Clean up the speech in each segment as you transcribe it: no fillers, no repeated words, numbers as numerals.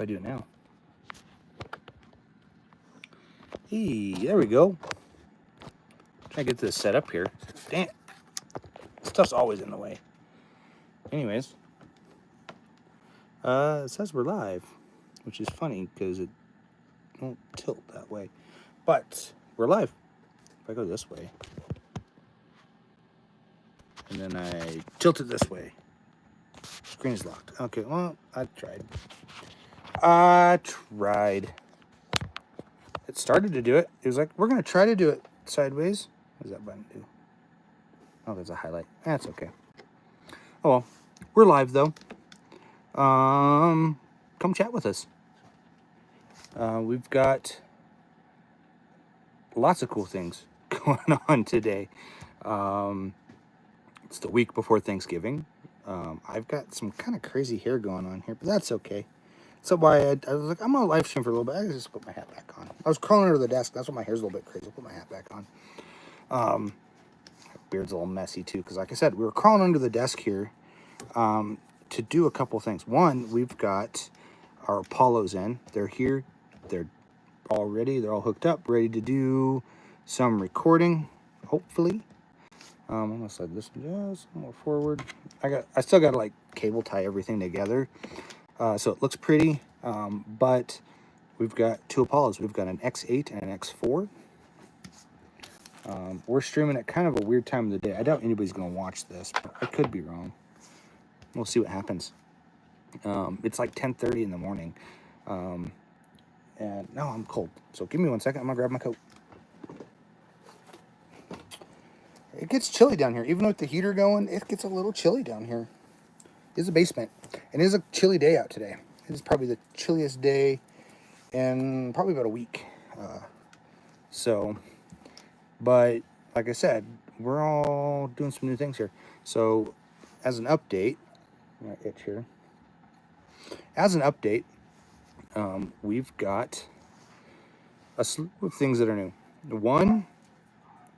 I do it now. Hey, there we go. Try to get this set up here. Damn, stuff's always in the way. Anyways, it says we're live, which is funny because it won't tilt that way. But we're live. If I go this way, and then I tilt it this way, screen is locked. Okay, well, I tried. It started to do it. It was like, we're going to try to do it sideways. What does that button do? Oh, there's a highlight. That's okay. Oh, well. We're live, though. Come chat with us. We've got lots of cool things going on today. It's the week before Thanksgiving. I've got some kind of crazy hair going on here, but that's okay. So why I was like, I'm gonna live stream for a little bit. I just put my hat back on. I was crawling under the desk. That's why my hair's a little bit crazy. I'll put my hat back on. Beard's a little messy too, because like I said, we were crawling under the desk here to do a couple things. One, we've got our Apollos in. They're here. They're all ready. They're all hooked up, ready to do some recording, hopefully. I'm gonna slide this just more forward. I still got to like cable tie everything together. So it looks pretty, but we've got two Apollos. We've got an X8 and an X4. We're streaming at kind of a weird time of the day. I doubt anybody's going to watch this, but I could be wrong. We'll see what happens. It's like 10:30 in the morning. And no, I'm cold. So give me 1 second. I'm going to grab my coat. It gets chilly down here. Even with the heater going, it gets a little chilly down here. It's a basement, and it is a chilly day out today. It is probably the chilliest day in probably about a week. But like I said, we're all doing some new things here. So as an update, my itch here. As an update, we've got a slew of things that are new. One,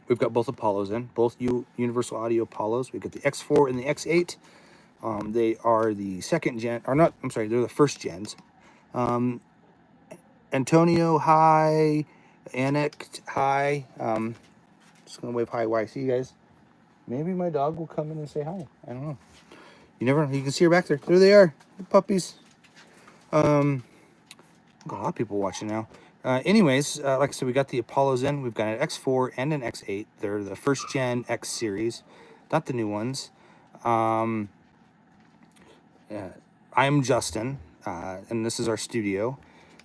we've got both Apollos in, both Universal Audio Apollos. We've got the X4 and the X8. They are the second gen, or not, I'm sorry, they're the first gens. Antonio, hi. Anik, hi. Just going to wave hi. Why? See you guys. Maybe my dog will come in and say hi. I don't know. You never know. You can see her back there. There they are. The puppies. Got a lot of people watching now. Anyways, like I said, we got the Apollos in. We've got an X4 and an X8. They're the first gen X series, not the new ones. I'm Justin, and this is our studio,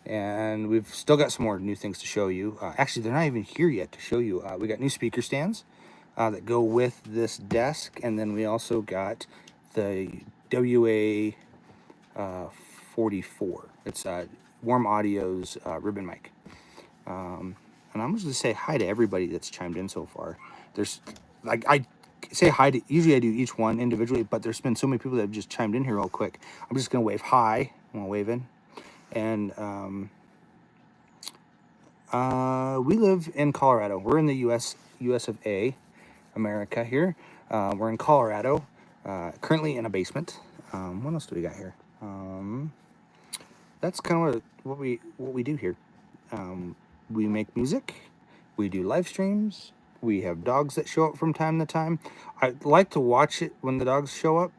and we've still got some more new things to show you. Actually, they're not even here yet to show you. We got new speaker stands that go with this desk, and then we also got the WA 44. It's Warm Audio's ribbon mic. And I'm just going to say hi to everybody that's chimed in so far. There's, like, I say hi to, usually I do each one individually, but there's been so many people that have just chimed in here real quick. I'm just going to wave hi. I'm going to wave in. And we live in Colorado. We're in the US of A, America here. We're in Colorado, currently in a basement. What else do we got here? That's kind of what we do here. We make music. We do live streams. We have dogs that show up from time to time. I like to watch it when the dogs show up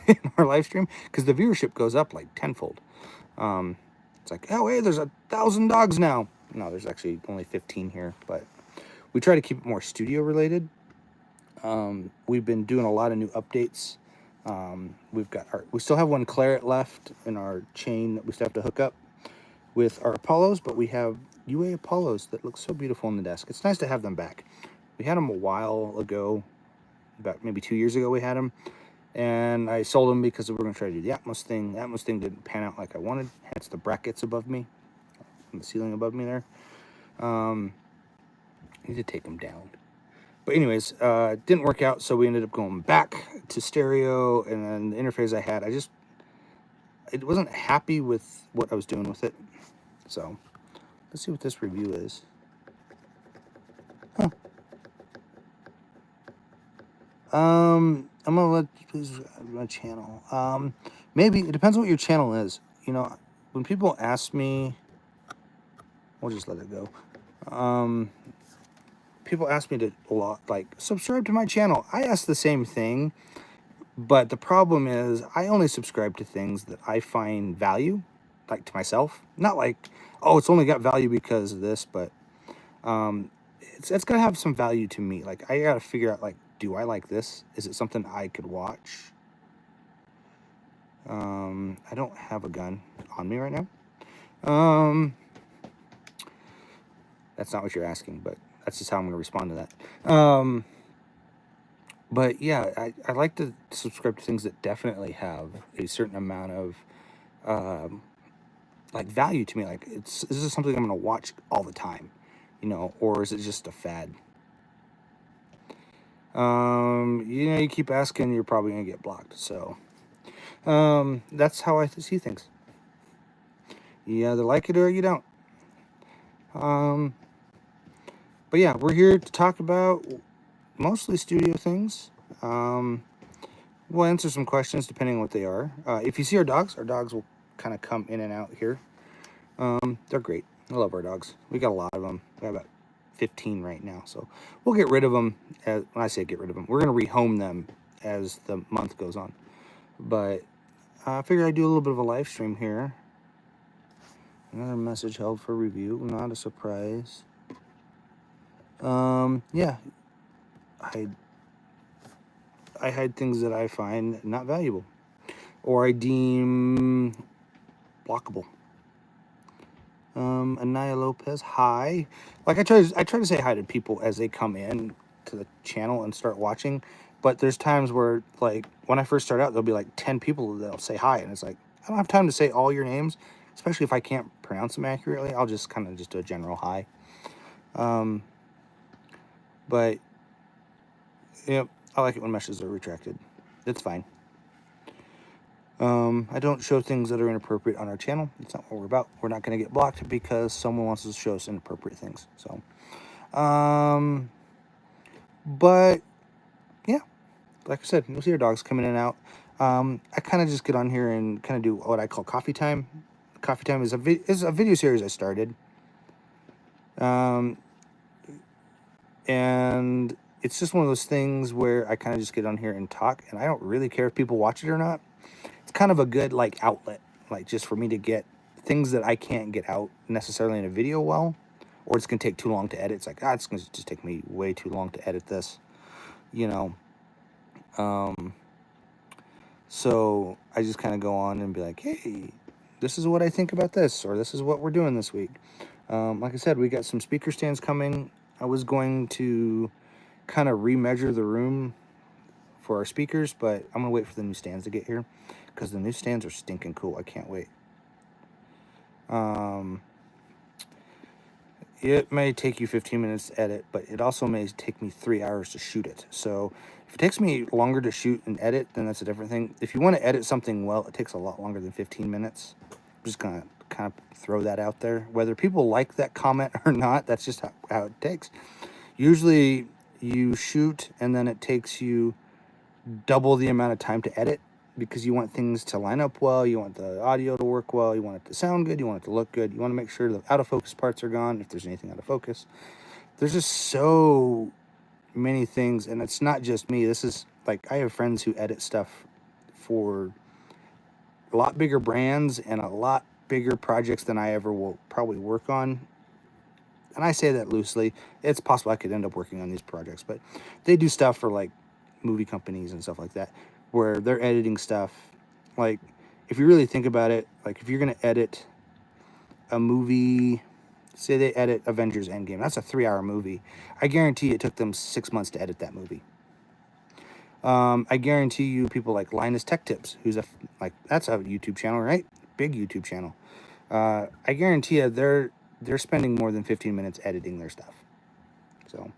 in our live stream because the viewership goes up like tenfold. It's like, oh, hey, there's 1,000 dogs now. No, there's actually only 15 here, but we try to keep it more studio related. We've been doing a lot of new updates. We still have one claret left in our chain that we still have to hook up with our Apollos, but we have UA Apollos that look so beautiful on the desk. It's nice to have them back. We had them a while ago, about maybe 2 years ago we had them, and I sold them because we were going to try to do the Atmos thing. The Atmos thing didn't pan out like I wanted, hence the brackets above me, and the ceiling above me there. I need to take them down. But anyways, it didn't work out, so we ended up going back to stereo, and then the interface I had, I wasn't happy with what I was doing with it. So, let's see what this review is. Huh. I'm gonna let please my channel. Maybe it depends on what your channel is. You know, when people ask me, we'll just let it go. People ask me to like subscribe to my channel. I ask the same thing, but the problem is I only subscribe to things that I find value, like to myself. Not like, oh, it's only got value because of this, but it's gotta have some value to me. Like I gotta figure out, like, do I like this? Is it something I could watch? I don't have a gun on me right now. That's not what you're asking, but that's just how I'm going to respond to that. But yeah, I like to subscribe to things that definitely have a certain amount of like value to me. Like, is this something I'm going to watch all the time, or is it just a fad? You keep asking, you're probably going to get blocked. So that's how I see things. You either like it or you don't. But yeah, we're here to talk about mostly studio things. We'll answer some questions depending on what they are. If you see our dogs will kind of come in and out here. They're great. I love our dogs. We got a lot of them. We have about 15 right now, so we'll get rid of them. When I say get rid of them, we're going to rehome them as the month goes on. But I figured I'd do a little bit of a live stream here. Another message held for review. Not a surprise. Yeah. I hide things that I find not valuable or I deem blockable. Anaya Lopez, hi. Like I try to say hi to people as they come in to the channel and start watching, but there's times where, like, when I first start out, there'll be like 10 people that'll say hi, and it's like, I don't have time to say all your names, especially if I can't pronounce them accurately. I'll just kind of just do a general hi. But I like it when messages are retracted. It's fine. I don't show things that are inappropriate on our channel. It's not what we're about. We're not going to get blocked because someone wants to show us inappropriate things. So, but yeah, like I said, you'll see our dogs coming in and out. I kind of just get on here and kind of do what I call coffee time. Coffee time is a video series I started. And it's just one of those things where I kind of just get on here and talk, and I don't really care if people watch it or not. It's kind of a good, like, outlet, like, just for me to get things that I can't get out necessarily in a video well, or it's going to take too long to edit. It's like, it's going to just take me way too long to edit this, So I just kind of go on and be like, hey, this is what I think about this, or this is what we're doing this week. Like I said, we got some speaker stands coming. I was going to kind of remeasure the room for our speakers, but I'm going to wait for the new stands to get here because the new stands are stinking cool. I can't wait. It may take you 15 minutes to edit, but it also may take me 3 hours to shoot it. So if it takes me longer to shoot and edit, then that's a different thing. If you want to edit something well, it takes a lot longer than 15 minutes. I'm just going to kind of throw that out there. Whether people like that comment or not, that's just how it takes. Usually you shoot and then it takes you double the amount of time to edit because you want things to line up well, you want the audio to work well, you want it to sound good, you want it to look good, you want to make sure the out of focus parts are gone if there's anything out of focus. There's just so many things, and it's not just me. This is like, I have friends who edit stuff for a lot bigger brands and a lot bigger projects than I ever will probably work on. And I say that loosely. It's possible I could end up working on these projects, but they do stuff for like movie companies and stuff like that, where they're editing stuff. Like, if you really think about it, like if you're going to edit a movie, say they edit Avengers Endgame, that's a 3-hour movie. I guarantee it took them 6 months to edit that movie. I guarantee you people like Linus Tech Tips, who's that's a YouTube channel, right? Big YouTube channel. I guarantee you they're spending more than 15 minutes editing their stuff. So,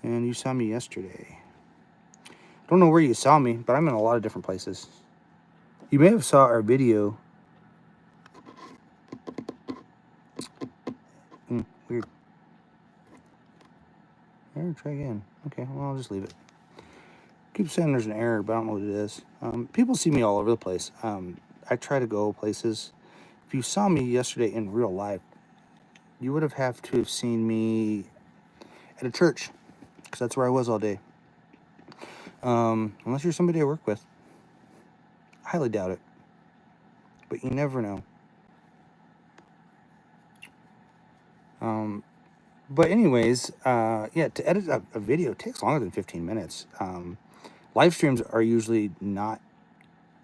and you saw me yesterday. Don't know where you saw me, but I'm in a lot of different places. You may have saw our video. Weird. Error, try again. Okay, well, I'll just leave it. Keep saying there's an error, but I don't know what it is. People see me all over the place. I try to go places, If you saw me yesterday in real life, you would have to have seen me at a church, because that's where I was all day. Unless you're somebody I work with. I highly doubt it. But you never know. But anyways, yeah, to edit a video takes longer than 15 minutes. Live streams are usually not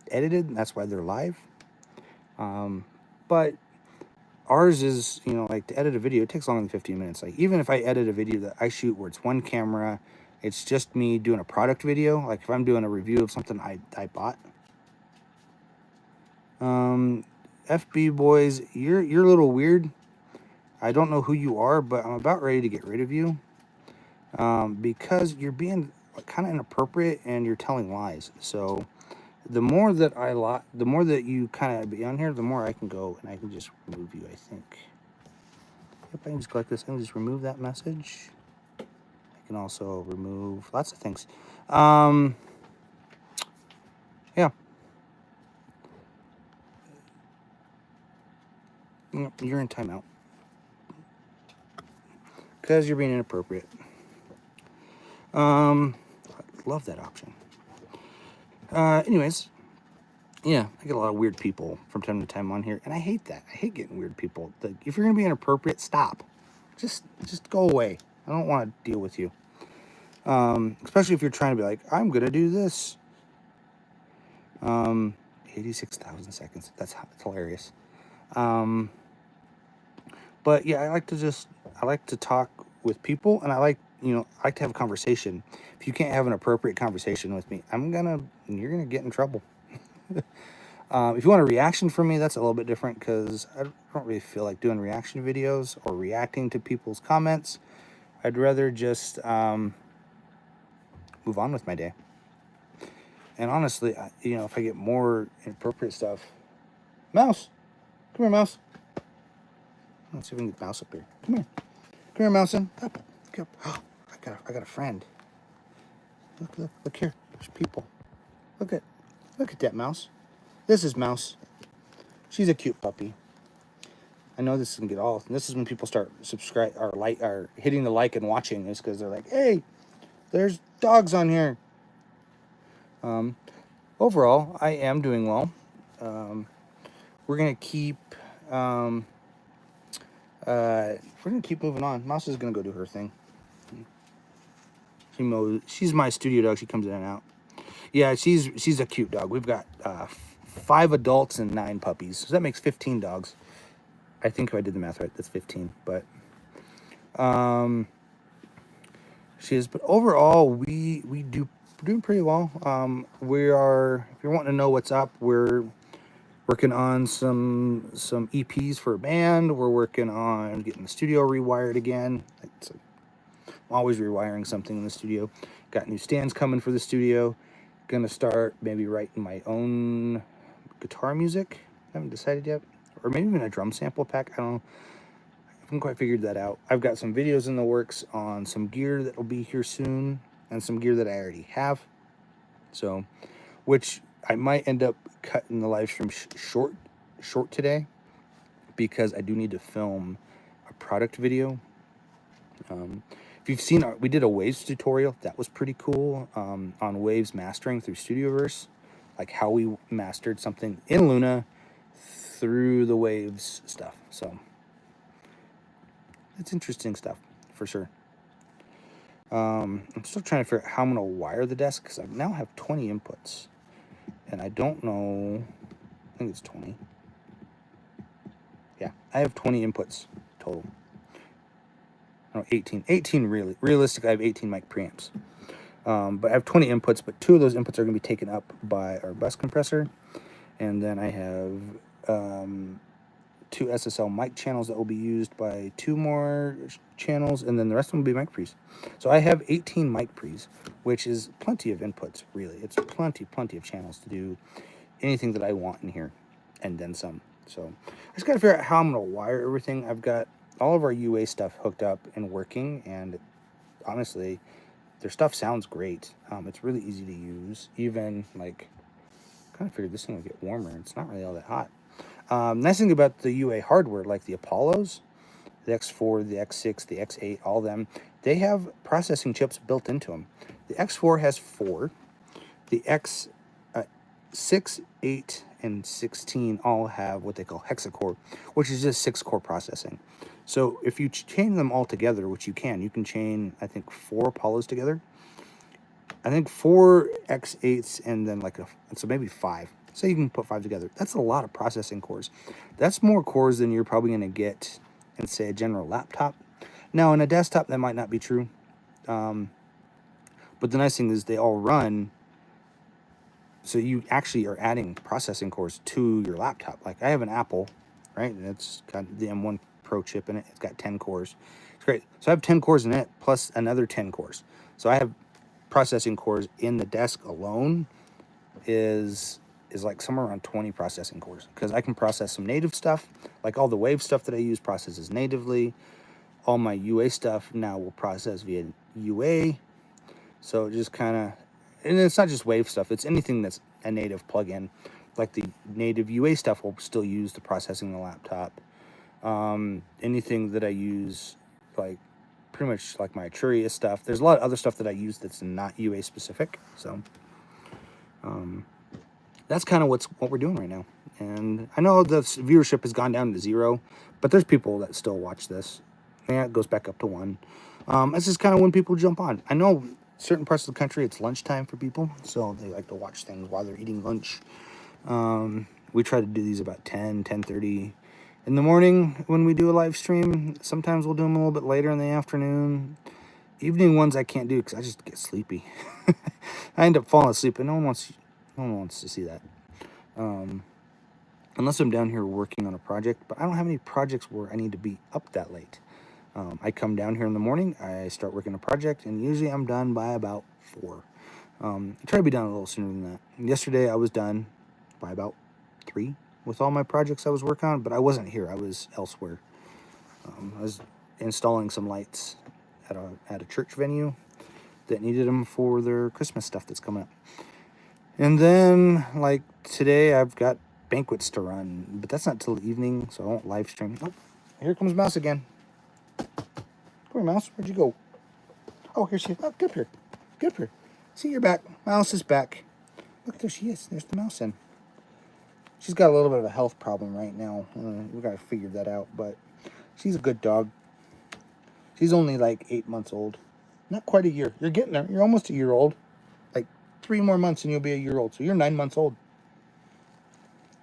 edited, and that's why they're live. But ours is, like, to edit a video, it takes longer than 15 minutes. Like, even if I edit a video that I shoot where it's one camera, it's just me doing a product video. Like, if I'm doing a review of something I bought. FB boys, you're a little weird. I don't know who you are, but I'm about ready to get rid of you. Because you're being kind of inappropriate and you're telling lies. So the more that the more that you kind of be on here, the more I can go and I can just remove you, I think. Yep, I can just click this. I can just remove that message. I can also remove lots of things. Yeah. You're in timeout. Because you're being inappropriate. I love that option. Anyways, yeah, I get a lot of weird people from time to time on here, and I hate that. I hate getting weird people. If you're gonna be inappropriate, stop. Just go away. I don't want to deal with you. Especially if you're trying to be like, I'm gonna do this. 86,000 seconds. That's hilarious. But yeah, I like to talk with people, and I like to have a conversation. If you can't have an appropriate conversation with me, you're gonna get in trouble. If you want a reaction from me, that's a little bit different, because I don't really feel like doing reaction videos or reacting to people's comments. I'd rather just move on with my day. And honestly, if I get more inappropriate stuff, Mouse, come here, Mouse. Let's see if we can get Mouse up here. Come here, Mousin. Up. Come. Oh, I got a friend. Look here. There's people. Look at that Mouse. This is Mouse. She's a cute puppy. I know this is gonna get all. This is when people start subscribe or hitting the like and watching, is because they're like, hey, there's dogs on here. Overall, I am doing well. We're gonna keep moving on. Mouse is gonna go do her thing. She's my studio dog. She comes in and out. Yeah, she's a cute dog. We've got 5 adults and 9 puppies, so that makes 15 dogs. I think if I did the math right, that's 15. But she is. But overall, we're doing pretty well. We are. If you're wanting to know what's up, we're working on some EPs for a band. We're working on getting the studio rewired again. I'm always rewiring something in the studio. Got new stands coming for the studio. Gonna start maybe writing my own guitar music. Haven't decided yet. Or maybe even a drum sample pack. I don't know. I haven't quite figured that out. I've got some videos in the works on some gear that will be here soon, and some gear that I already have. So, which I might end up cutting the live stream short today, because I do need to film a product video. If you've seen we did a Waves tutorial. That was pretty cool, on Waves mastering through Studioverse, like how we mastered something in Luna through the Waves stuff. So it's interesting stuff for sure. I'm still trying to figure out how I'm going to wire the desk, because I now have 20 inputs, and I don't know. I think it's 20. Yeah, I have 20 inputs total. No, 18. 18 really. Realistically, I have 18 mic preamps. But I have 20 inputs, but 2 of those inputs are going to be taken up by our bus compressor. And then I have 2 SSL mic channels that will be used by 2 more channels, and then the rest of them will be mic pre's. So I have 18 mic pre's, which is plenty of inputs, really. It's plenty of channels to do anything that I want in here, and then some. So I just got to figure out how I'm going to wire everything. I've got all of our UA stuff hooked up and working, and honestly, their stuff sounds great. It's really easy to use. Even, like, kind of figured this thing would get warmer. It's not really all that hot. Nice thing about the UA hardware, like the Apollos, the X4, the X6, the X8, all of them, they have processing chips built into them. The X4 has 4. The X6, 8, and 16 all have what they call hexacore, which is just 6-core processing. So if you chain them all together, which you can chain, I think, 4 Apollos together. I think 4 X8s and then so maybe 5. So you can put 5 together. That's a lot of processing cores. That's more cores than you're probably going to get in, say, a general laptop. Now, in a desktop, that might not be true. But the nice thing is they all run. So you actually are adding processing cores to your laptop. Like I have an Apple, right? And it's got the M1 Pro chip in it. It's got 10 cores. It's great. So I have 10 cores in it plus another 10 cores. So I have processing cores in the desk alone is like somewhere around 20 processing cores, because I can process some native stuff, like all the Wave stuff that I use processes natively. All my UA stuff now will process via UA. So it just kind of, and it's not just Wave stuff, it's anything that's a native plugin. Like the native UA stuff will still use the processing in the laptop. Anything that I use, like pretty much like my Etruria stuff. There's a lot of other stuff that I use that's not UA specific. So that's kind of what we're doing right now. And I know the viewership has gone down to 0, but there's people that still watch this. Yeah, it goes back up to 1. This is kind of when people jump on. I know certain parts of the country it's lunchtime for people, so they like to watch things while they're eating lunch. We try to do these about 10:30 in the morning when we do a live stream. Sometimes we'll do them a little bit later in the afternoon. Evening ones I can't do because I just get sleepy. I end up falling asleep, and no one wants to see that. Unless I'm down here working on a project, but I don't have any projects where I need to be up that late. I come down here in the morning, I start working a project, and usually I'm done by about 4. I try to be done a little sooner than that. Yesterday I was done by about 3 with all my projects I was working on, but I wasn't here. I was elsewhere. I was installing some lights at a church venue that needed them for their Christmas stuff that's coming up. And then, like today, I've got banquets to run, but that's not till the evening, so I won't live stream. Oh, here comes Mouse again. Come here, Mouse. Where'd you go? Oh, here she is. Oh, get up here. Get up here. See, you're back. Mouse is back. Look, there she is. There's the mouse in. She's got a little bit of a health problem right now. We've got to figure that out, but she's a good dog. She's only like 8 months old. Not quite a year. You're getting there. You're almost a year old. Like 3 more months and you'll be a year old. So you're 9 months old.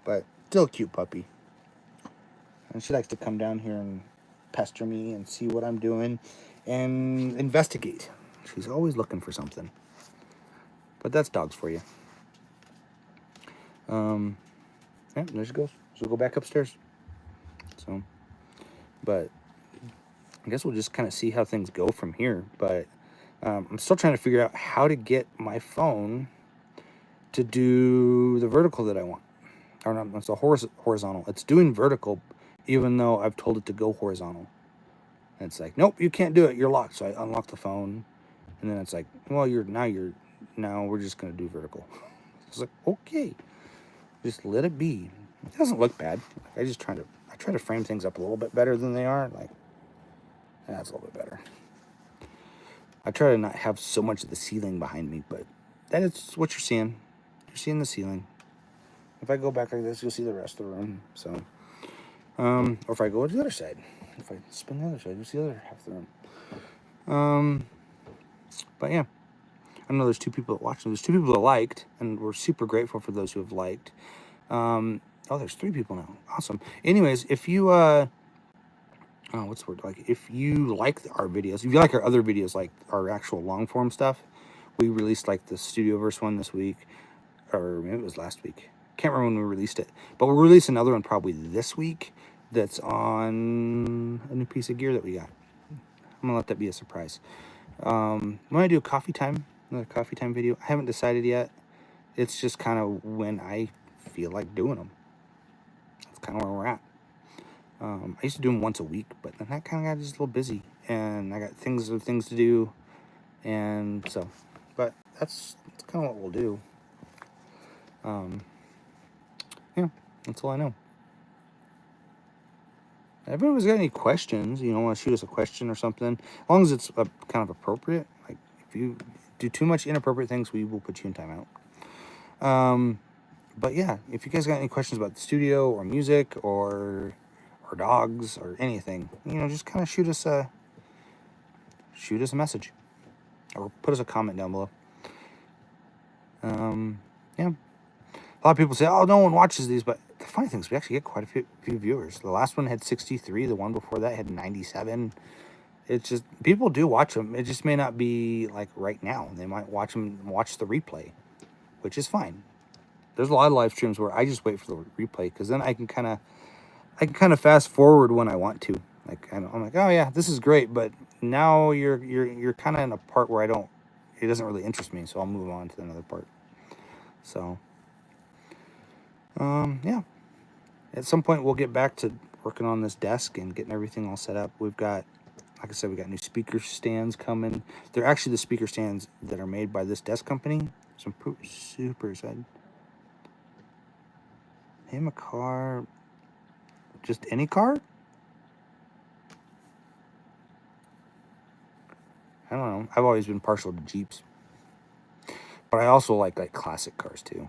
But still a cute puppy. And she likes to come down here and pester me and see what I'm doing and investigate. She's always looking for something. But that's dogs for you. Yeah, there she goes. She'll go back upstairs. So, but I guess we'll just kind of see how things go from here. But I'm still trying to figure out how to get my phone to do the vertical that I want. Or not, it's a horizontal. It's doing vertical, even though I've told it to go horizontal. And it's like, nope, you can't do it. You're locked. So I unlock the phone, and then it's like, well, now we're just gonna do vertical. It's like, okay, just let it be. It doesn't look bad. I try to frame things up a little bit better than they are. Like, that's a little bit better. I try to not have so much of the ceiling behind me, but that is what you're seeing. You're seeing the ceiling. If I go back like this, you'll see the rest of the room. So, or if I go to the other side, if I spin the other side, you'll see the other half of the room. But yeah, I know there's 2 people that watched. There's 2 people that liked, and we're super grateful for those who have liked. There's 3 people now. Awesome. Anyways, if you what's the word? Like, if you like our videos, if you like our other videos, like our actual long form stuff, we released like the Studioverse one this week, or maybe it was last week. Can't remember when we released it, but we'll release another one probably this week. That's on a new piece of gear that we got. I'm gonna let that be a surprise. When I do another coffee time video, I haven't decided yet. It's just kind of when I feel like doing them. That's kind of where we're at. I used to do them once a week, but then that kind of got just a little busy, and I got things to do, and so. But that's kind of what we'll do. Yeah, that's all I know. everyone's got any questions, want to shoot us a question or something, as long as it's kind of appropriate. Like, if you do too much inappropriate things, we will put you in timeout. But yeah, if you guys got any questions about the studio or music or dogs or anything, just kind of shoot us a message or put us a comment down below. Yeah. A lot of people say, "Oh, no one watches these," but the funny thing is, we actually get quite a few viewers. The last one had 63. The one before that had 97. It's just, people do watch them. It just may not be like right now. They might watch the replay, which is fine. There's a lot of live streams where I just wait for the replay, because then I can kind of fast forward when I want to. Like, I'm like, oh yeah, this is great, but now you're kind of in a part where it doesn't really interest me, so I'll move on to another part. So, yeah. At some point, we'll get back to working on this desk and getting everything all set up. We've got, like I said, we got new speaker stands coming. They're actually the speaker stands that are made by this desk company. So I'm super excited. Name a car. Just any car? I don't know. I've always been partial to Jeeps, but I also like classic cars too.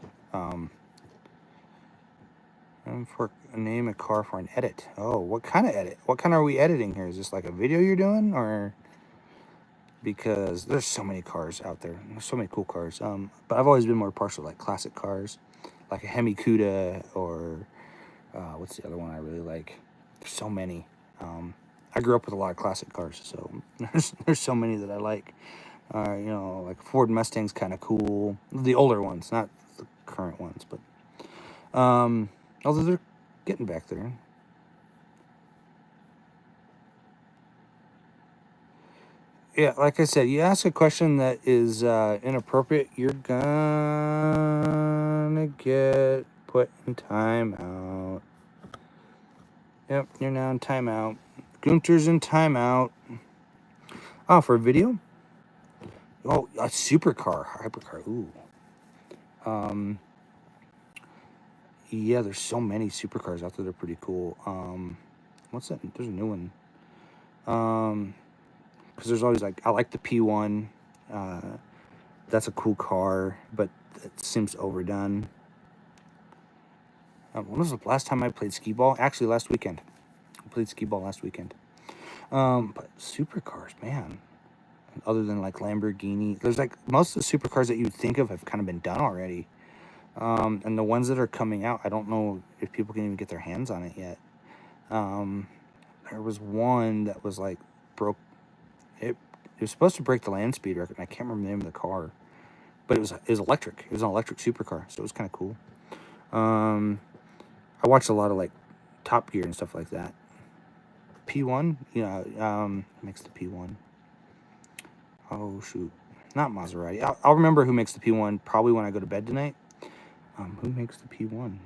And for name a car for an edit. Oh, what kind of edit? What kind are we editing here? Is this like a video you're doing, or? Because there's so many cars out there. There's so many cool cars. But I've always been more partial to like classic cars, like a Hemi Cuda, or what's the other one I really like? There's so many. I grew up with a lot of classic cars, so there's so many that I like. Like Ford Mustang's kind of cool. The older ones, not the current ones, but although they're getting back there. Yeah, like I said, you ask a question that is inappropriate, you're gonna get put in timeout. Yep, you're now in timeout. Gunter's in timeout. Oh, for a video? Oh, a supercar, hypercar. Ooh. Yeah, there's so many supercars out there. They're pretty cool. What's that? There's a new one. Because there's always I like the P1. That's a cool car, but it seems overdone. When was the last time I played skee ball? Actually, last weekend. I played skee ball last weekend. But supercars, man. Other than like Lamborghini, there's most of the supercars that you'd think of have kind of been done already. And the ones that are coming out, I don't know if people can even get their hands on it yet. There was one that was broke. It was supposed to break the land speed record, and I can't remember the name of the car, but it was electric. It was an electric supercar, so it was kind of cool. I watched a lot of Top Gear and stuff like that. P1, makes the P1. Oh shoot, not Maserati. I'll remember who makes the P1 probably when I go to bed tonight. Who makes the P1?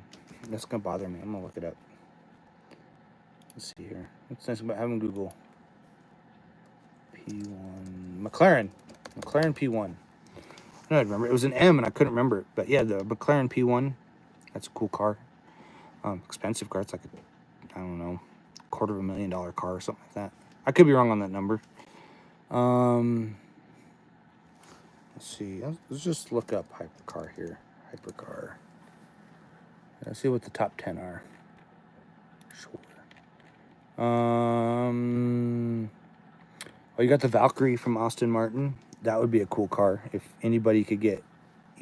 That's gonna bother me. I'm gonna look it up. Let's see here. What's nice about having Google? P1 McLaren P1. I remember it was an M and I couldn't remember it, but yeah, the McLaren P1. That's a cool car. Expensive car. It's I don't know, $250,000 car or something like that. I could be wrong on that number. Let's see. Let's just look up hypercar here. Hypercar. Let's see what the top 10 are. Sure. Oh, you got the Valkyrie from Aston Martin. That would be a cool car if anybody could get if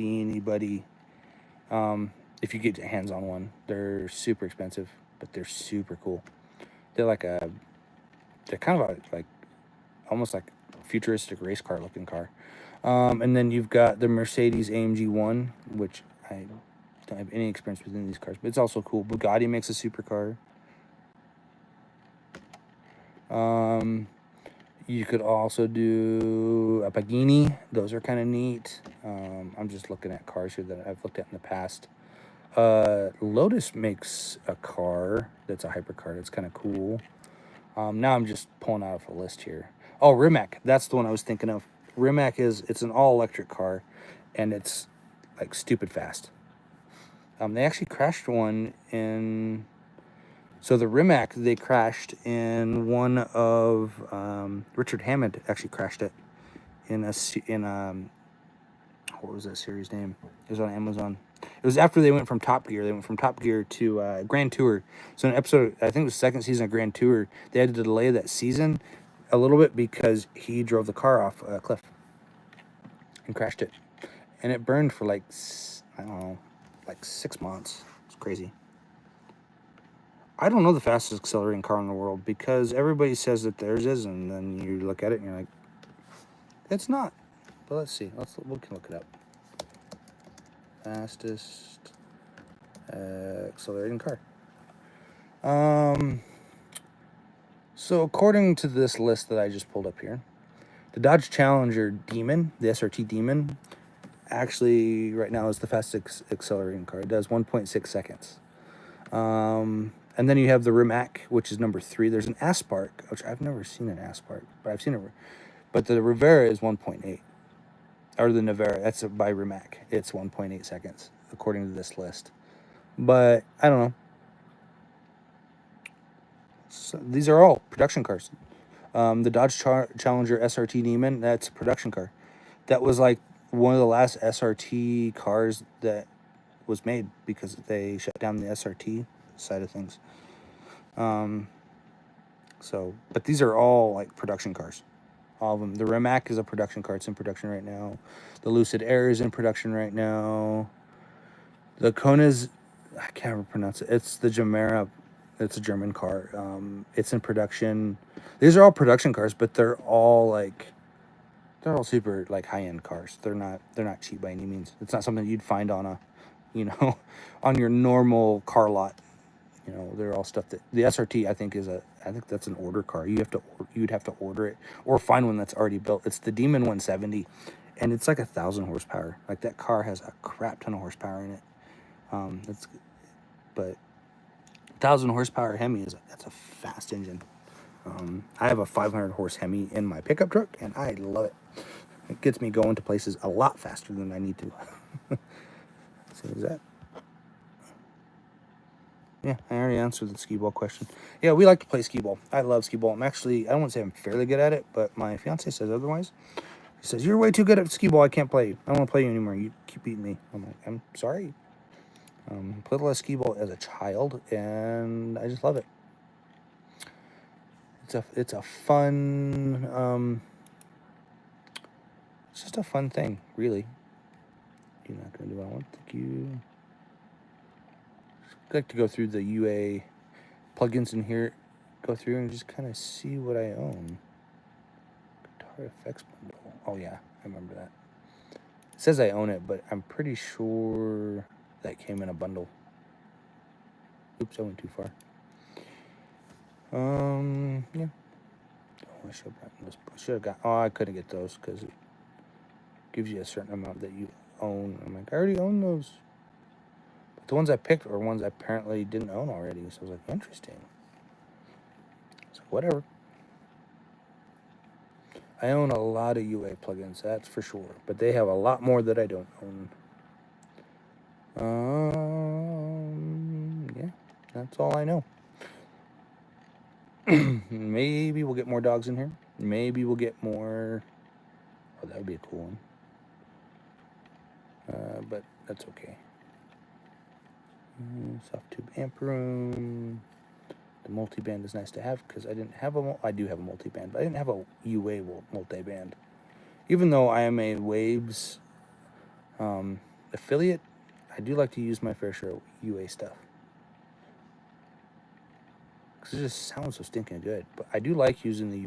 you get your hands on one. They're super expensive, but they're super cool. They're they're kind of almost like futuristic race car looking car. And then you've got the Mercedes AMG 1, which I don't have any experience with these cars, but it's also cool. Bugatti makes a supercar. You could also do a Pagani. Those are kind of neat. I'm just looking at cars here that I've looked at in the past. Lotus makes a car that's a hypercar. That's kind of cool. Now I'm just pulling out of a list here. Oh, Rimac. That's the one I was thinking of. Rimac it's an all-electric car, and it's stupid fast. They actually crashed one in So the Rimac, they crashed in one of Richard Hammond actually crashed it in what was that series name? It was on Amazon. It was after they went from Top Gear. They went from Top Gear to Grand Tour. So in episode, I think it was second season of Grand Tour, they had to delay that season a little bit because he drove the car off a cliff and crashed it, and it burned for like I don't know, like 6 months. It's crazy. I don't know the fastest accelerating car in the world because everybody says that theirs is, and then you look at it and you're like, it's not. But let's see. We can look it up. Fastest accelerating car. So according to this list that I just pulled up here, the Dodge Challenger Demon, the SRT Demon, actually right now is the fastest accelerating car. It does 1.6 seconds. And then you have the Rimac, which is number 3. There's an Aspark, which I've never seen an Aspark, but I've seen it. But the Rivera is 1.8. Or the Navara, that's by Rimac. It's 1.8 seconds, according to this list. But I don't know. So these are all production cars. The Dodge Challenger SRT Demon, that's a production car. That was like one of the last SRT cars that was made because they shut down the SRT side of things. But these are all like production cars. All of them. The Rimac is a production car. It's in production right now. The Lucid Air is in production right now. The Kona's, I can't ever pronounce it. It's the Gemera. It's a German car. It's in production. These are all production cars, but they're all super like high-end cars. They're not cheap by any means. It's not something you'd find on on your normal car lot. They're all stuff that the SRT I think that's an order car. You'd have to order it or find one that's already built. It's the Demon 170, and it's like 1,000 horsepower. Like that car has a crap ton of horsepower in it. But 1,000 horsepower Hemi that's a fast engine. I have a 500 horse Hemi in my pickup truck, and I love it. It gets me going to places a lot faster than I need to. So is that? Yeah, I already answered the skee ball question. Yeah, we like to play skee ball. I love skee ball. I don't want to say I'm fairly good at it, but my fiance says otherwise. He says, you're way too good at skee ball. I can't play you. I don't want to play you anymore. You keep beating me. I'm like, I'm sorry. Played a lot of skee ball as a child, and I just love it. It's a fun, it's just a fun thing, really. You're not going to do what I want. Thank you. I like to go through the UA plugins in here, go through and just kind of see what I own. Guitar effects bundle. Oh yeah, I remember that. It says I own it, but I'm pretty sure that came in a bundle. Oops, I went too far. Yeah. Oh, I should have got. Oh, I couldn't get those because it gives you a certain amount that you own. I'm like, I already own those. But the ones I picked were ones I apparently didn't own already. So I was like, interesting. So whatever. I own a lot of UA plugins, that's for sure. But they have a lot more that I don't own. Yeah, that's all I know. Maybe we'll get more dogs in here. Maybe we'll get more. Oh, that would be a cool one. But that's okay. Soft tube amp room. The multiband is nice to have because I didn't have I do have a multiband, but I didn't have a UA multiband. Even though I am a Waves affiliate, I do like to use my fair share of UA stuff. Because it just sounds so stinking good. But I do like using the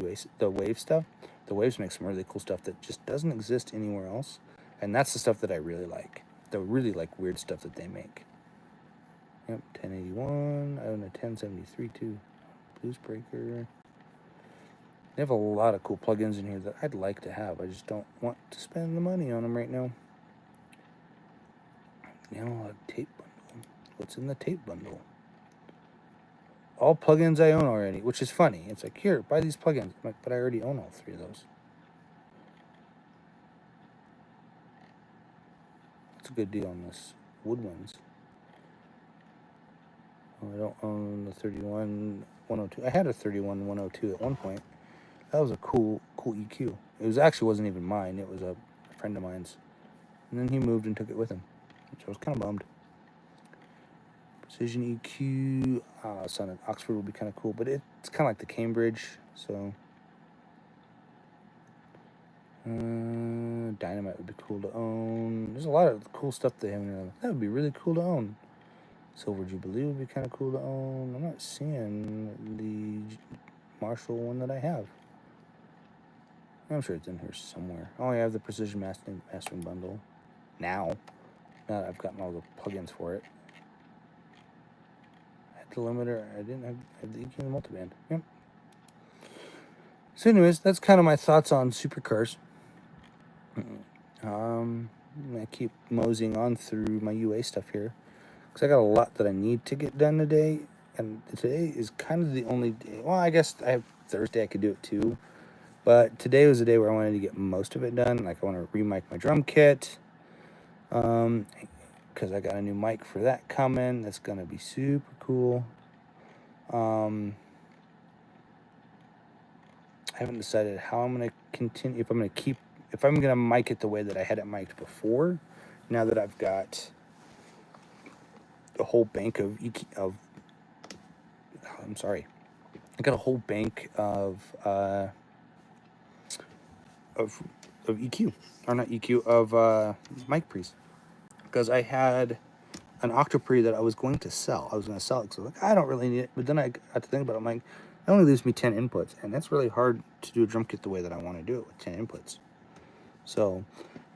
Wave stuff. The Waves make some really cool stuff that just doesn't exist anywhere else. And that's the stuff that I really like. The really weird stuff that they make. Yep, 1081. I own a 1073 too. Blues Breaker. They have a lot of cool plugins in here that I'd like to have. I just don't want to spend the money on them right now. Analog tape bundle. What's in the tape bundle? All plugins I own already, which is funny. It's like, here, buy these plugins. I'm like, but I already own all 3 of those. That's a good deal on this wood ones. I don't own the 31102. I had a 31102 at one point. That was a cool EQ. It was actually wasn't even mine. It was a friend of mine's. And then he moved and took it with him, which I was kind of bummed. Precision EQ. Sonic Oxford would be kind of cool, but it's kind of like the Cambridge. So Dynamite would be cool to own. There's a lot of cool stuff they have in there. That would be really cool to own. Silver Jubilee would be kind of cool to own. I'm not seeing the Marshall one that I have. I'm sure it's in here somewhere. Oh, I have the Precision Mastering Bundle. Now that I've gotten all the plugins for it. I had the limiter. I didn't have the EQ and the multiband. Yep. So anyways, that's kind of my thoughts on supercars. I keep moseying on through my UA stuff here, because I got a lot that I need to get done today, and today is kind of the only day. Well, I guess I have Thursday I could do it too, but today was the day where I wanted to get most of it done. Like I want to re-mic my drum kit, because I got a new mic for that coming. That's gonna be super cool. I haven't decided how I'm gonna continue. If I'm gonna mic it the way that I had it mic'd before. Now that I've got a whole bank of I got a whole bank of EQ, or not EQ, of mic pre's, because I had an Octopre that I was going to sell. I was going to sell it because I was like, I don't really need it. But then I got to think about it. I'm like, it only leaves me 10 inputs, and that's really hard to do a drum kit the way that I want to do it with 10 inputs. So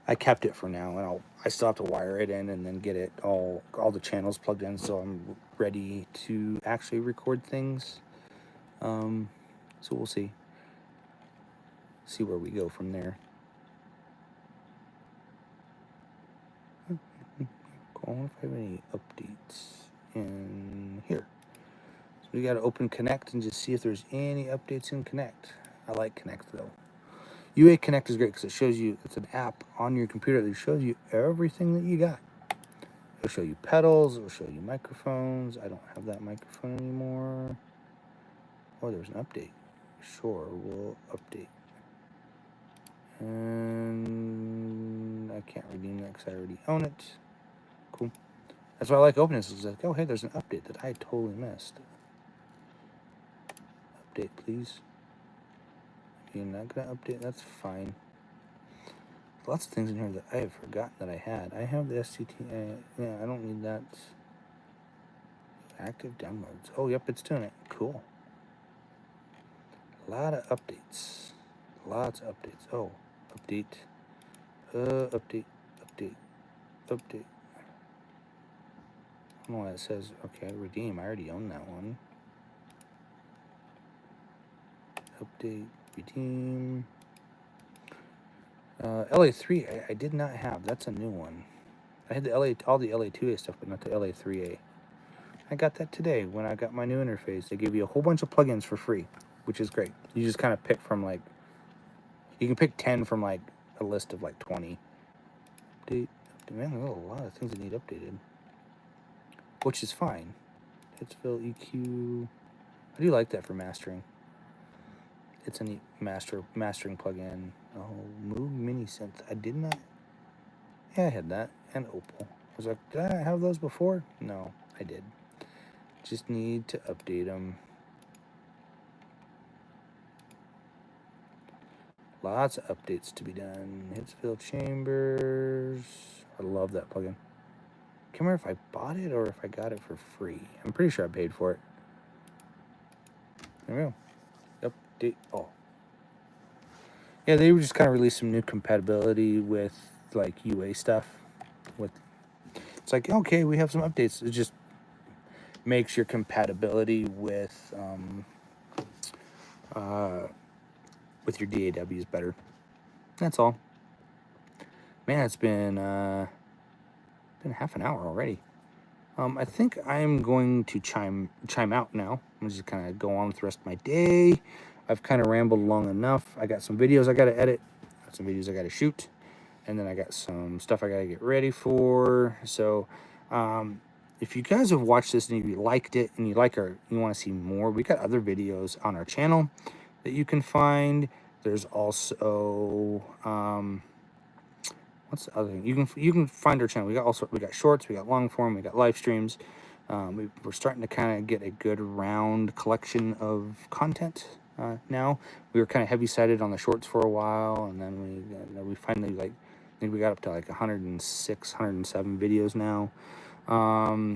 I kept it for now, and I still have to wire it in and then get it all the channels plugged in, so I'm ready to actually record things. So we'll see where we go from there. I wonder if I have any updates in here. So we got to open Connect and just see if there's any updates in Connect. I like Connect though. UA Connect is great because it shows you, it's an app on your computer that shows you everything that you got. It'll show you pedals, it'll show you microphones. I don't have that microphone anymore. Oh, there's an update. Sure, we'll update. And I can't redeem that because I already own it. Cool. That's why I like opening this. It's like, oh, hey, there's an update that I totally missed. Update, please. If you're not going to update, that's fine. Lots of things in here that I have forgotten that I had. I have the SCT. Yeah, I don't need that. Active downloads. Oh, yep, it's doing it. Cool. A lot of updates. Lots of updates. Oh, update. Update. I don't know why it says, okay, redeem. I already own that one. Update, redeem. LA3, I did not have. That's a new one. I had all the LA2A stuff, but not the LA3A. I got that today when I got my new interface. They give you a whole bunch of plugins for free, which is great. You just kind of pick from you can pick 10 from a list of 20. Update. Man, there's a lot of things that need updated, which is fine. Hitsville EQ. I do like that for mastering. It's a neat mastering plugin. Oh, Moog Mini Synth. I did not. Yeah, I had that. And Opal. I was like, did I have those before? No, I did. Just need to update them. Lots of updates to be done. Hitsville Chambers. I love that plugin. Can't remember if I bought it or if I got it for free. I'm pretty sure I paid for it. There we go. Update all. Yeah, they just kind of released some new compatibility with UA stuff. It's like, okay, we have some updates. It just makes your compatibility with your DAWs better. That's all. Man, it's been half an hour already. I think I'm going to chime out now. I'm just kind of go on with the rest of my day. I've kind of rambled long enough. I got some videos I got to edit, got some videos I got to shoot, and then I got some stuff I got to get ready for. So if you guys have watched this and you liked it and you want to see more, we got other videos on our channel that you can find. There's also what's the other thing? You can find our channel. We got shorts, we got long form, we got live streams. We're starting to kind of get a good round collection of content now. We were kind of heavy sided on the shorts for a while, and then we finally I think we got up to like 106, 107 videos now,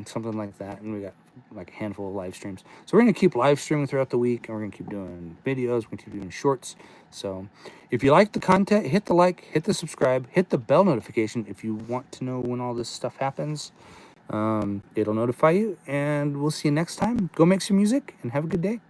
something like that, and we got like a handful of live streams. So we're gonna keep live streaming throughout the week, and we're gonna keep doing videos. We're gonna keep doing shorts. So if you like the content, hit the like, hit the subscribe, hit the bell notification if you want to know when all this stuff happens. It'll notify you, and we'll see you next time. Go make some music and have a good day.